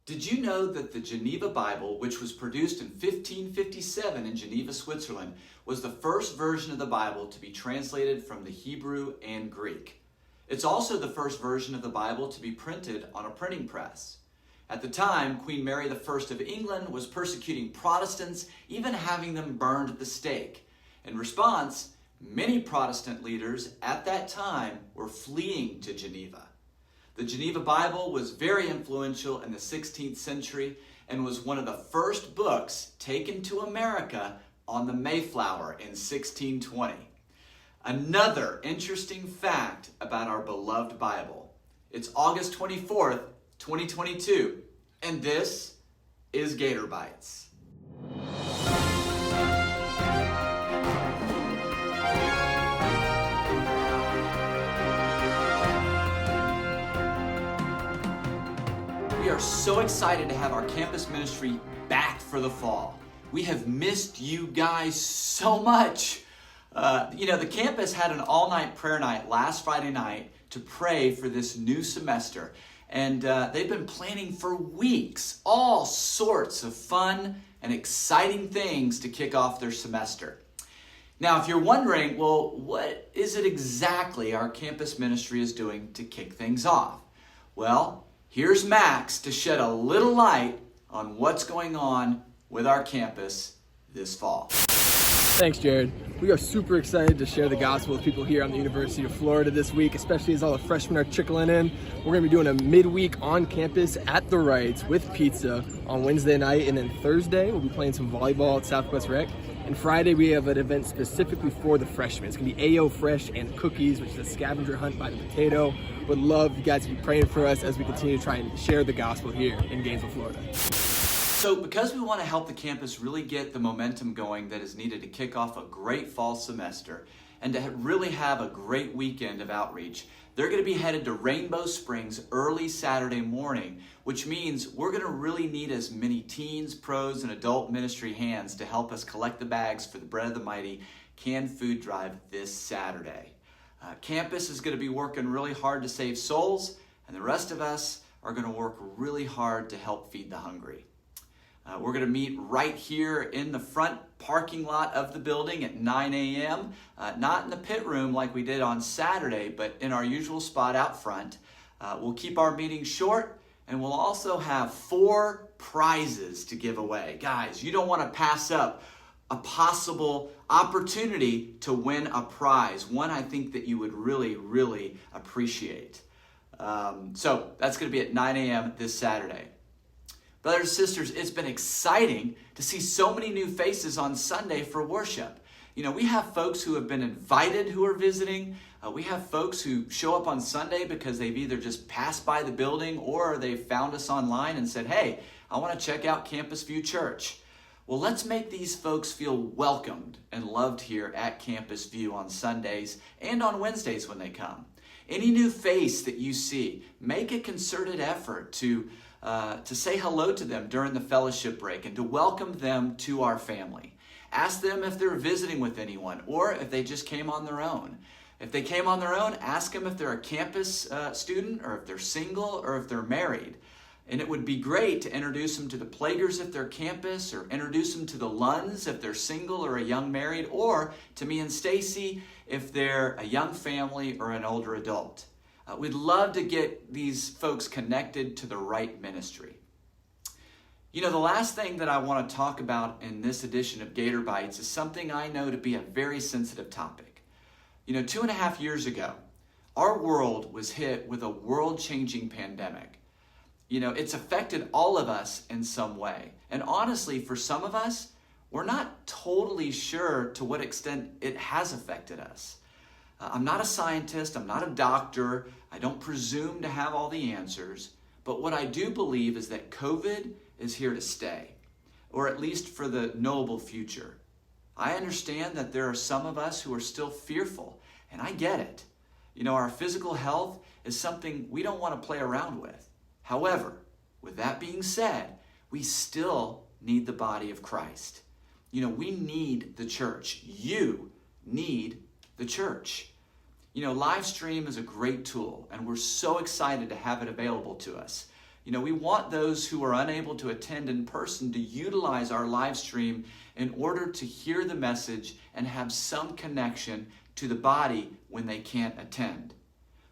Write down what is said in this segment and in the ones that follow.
Did you know that the Geneva Bible, which was produced in 1557 in Geneva, Switzerland, was the first version of the Bible to be translated from the Hebrew and Greek? It's also the first version of the Bible to be printed on a printing press. At the time, Queen Mary I of England was persecuting Protestants, even having them burned at the stake. In response, many Protestant leaders at that time were fleeing to Geneva. The Geneva Bible was very influential in the 16th century and was one of the first books taken to America on the Mayflower in 1620. Another interesting fact about our beloved Bible. It's August 24th, 2022, and this is GatorBites. We are so excited to have our campus ministry back for the fall. We have missed you guys so much. The campus had an all-night prayer night last Friday night to pray for this new semester. And they've been planning for weeks all sorts of fun and exciting things to kick off their semester. Now, if you're wondering, well, what is it exactly our campus ministry is doing to kick things off? Well, here's Max to shed a little light on what's going on with our campus this fall. Thanks, Jared. We are super excited to share the gospel with people here on the University of Florida this week, especially as all the freshmen are trickling in. We're going to be doing a midweek on campus at the Rights with pizza on Wednesday night, and then Thursday we'll be playing some volleyball at Southwest Rec. And Friday we have an event specifically for the freshmen. It's going to be AO Fresh and Cookies, which is a scavenger hunt by the potato. Would love you guys to be praying for us as we continue to try and share the gospel here in Gainesville, Florida. So because we want to help the campus really get the momentum going that is needed to kick off a great fall semester and to really have a great weekend of outreach, they're going to be headed to Rainbow Springs early Saturday morning, which means we're going to really need as many teens, pros, and adult ministry hands to help us collect the bags for the Bread of the Mighty canned food drive this Saturday. Campus is going to be working really hard to save souls, and the rest of us are going to work really hard to help feed the hungry. We're going to meet right here in the front parking lot of the building at 9 a.m. Not in the pit room like we did on Saturday, but in our usual spot out front. We'll keep our meeting short, and we'll also have 4 prizes to give away. Guys, you don't want to pass up a possible opportunity to win a prize, one I think that you would really, really appreciate. So that's going to be at 9 a.m. this Saturday. Brothers and sisters, it's been exciting to see so many new faces on Sunday for worship. You know, we have folks who have been invited who are visiting. We have folks who show up on Sunday because they've either just passed by the building or they've found us online and said, hey, I want to check out Campus View Church. Well, let's make these folks feel welcomed and loved here at Campus View on Sundays and on Wednesdays when they come. Any new face that you see, make a concerted effort to say hello to them during the fellowship break and to welcome them to our family. Ask them if they're visiting with anyone or if they just came on their own. If they came on their own, ask them if they're a campus student or if they're single or if they're married. And it would be great to introduce them to the Plagers if they're campus, or introduce them to the Lunds if they're single or a young married, or to me and Stacy if they're a young family or an older adult. We'd love to get these folks connected to the right ministry. You know, the last thing that I want to talk about in this edition of GatorBites is something I know to be a very sensitive topic. You know, 2.5 years ago, our world was hit with a world-changing pandemic. You know, it's affected all of us in some way. And honestly, for some of us, we're not totally sure to what extent it has affected us. I'm not a scientist, I'm not a doctor, I don't presume to have all the answers, but what I do believe is that COVID is here to stay, or at least for the knowable future. I understand that there are some of us who are still fearful, and I get it. You know, our physical health is something we don't want to play around with. However, with that being said, we still need the body of Christ. You know, we need the church. You need the church. You know, live stream is a great tool, and we're so excited to have it available to us. You know, we want those who are unable to attend in person to utilize our live stream in order to hear the message and have some connection to the body when they can't attend.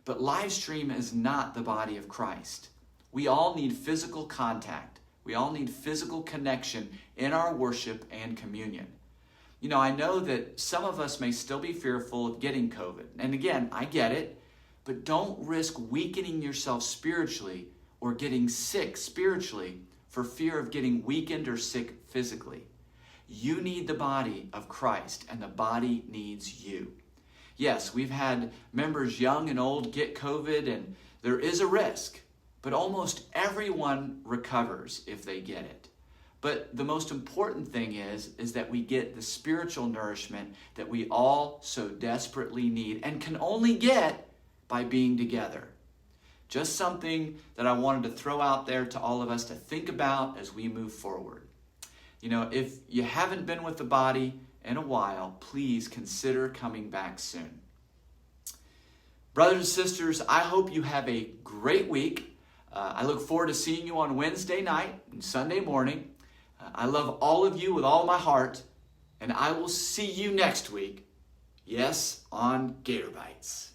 But live stream is not the body of Christ. We all need physical contact. We all need physical connection in our worship and communion. You know, I know that some of us may still be fearful of getting COVID. And again, I get it, but don't risk weakening yourself spiritually or getting sick spiritually for fear of getting weakened or sick physically. You need the body of Christ, and the body needs you. Yes, we've had members young and old get COVID, and there is a risk, but almost everyone recovers if they get it. But the most important thing is that we get the spiritual nourishment that we all so desperately need and can only get by being together. Just something that I wanted to throw out there to all of us to think about as we move forward. You know, if you haven't been with the body in a while, please consider coming back soon. Brothers and sisters, I hope you have a great week. I look forward to seeing you on Wednesday night and Sunday morning. I love all of you with all my heart, and I will see you next week. Yes, on GatorBites.